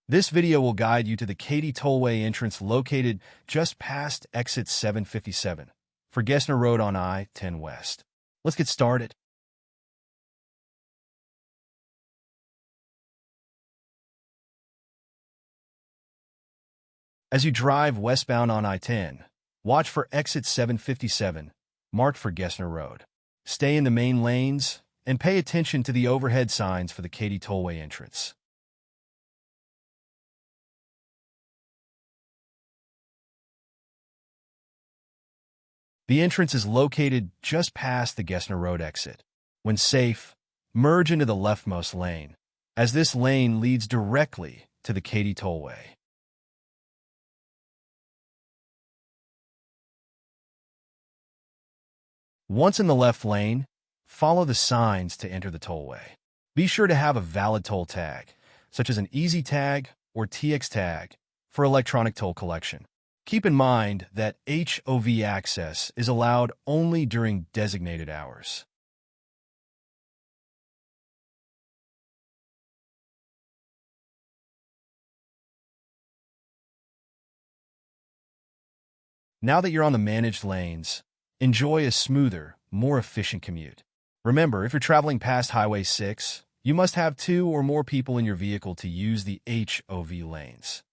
This video will guide you to the Katy Tollway entrance located just past exit 757 for Gessner Road on I-10 West. Let's get started. As you drive westbound on I-10, watch for exit 757, marked for Gessner Road. Stay in the main lanes and pay attention to the overhead signs for the Katy Tollway entrance. The entrance is located just past the Gessner Road exit. When safe, merge into the leftmost lane, as this lane leads directly to the Katy Tollway. Once in the left lane, follow the signs to enter the tollway. Be sure to have a valid toll tag, such as an Easy Tag or TX tag, for electronic toll collection. Keep in mind that HOV access is allowed only during designated hours. Now that you're on the managed lanes, enjoy a smoother, more efficient commute. Remember, if you're traveling past Highway 6, you must have 2 or more people in your vehicle to use the HOV lanes.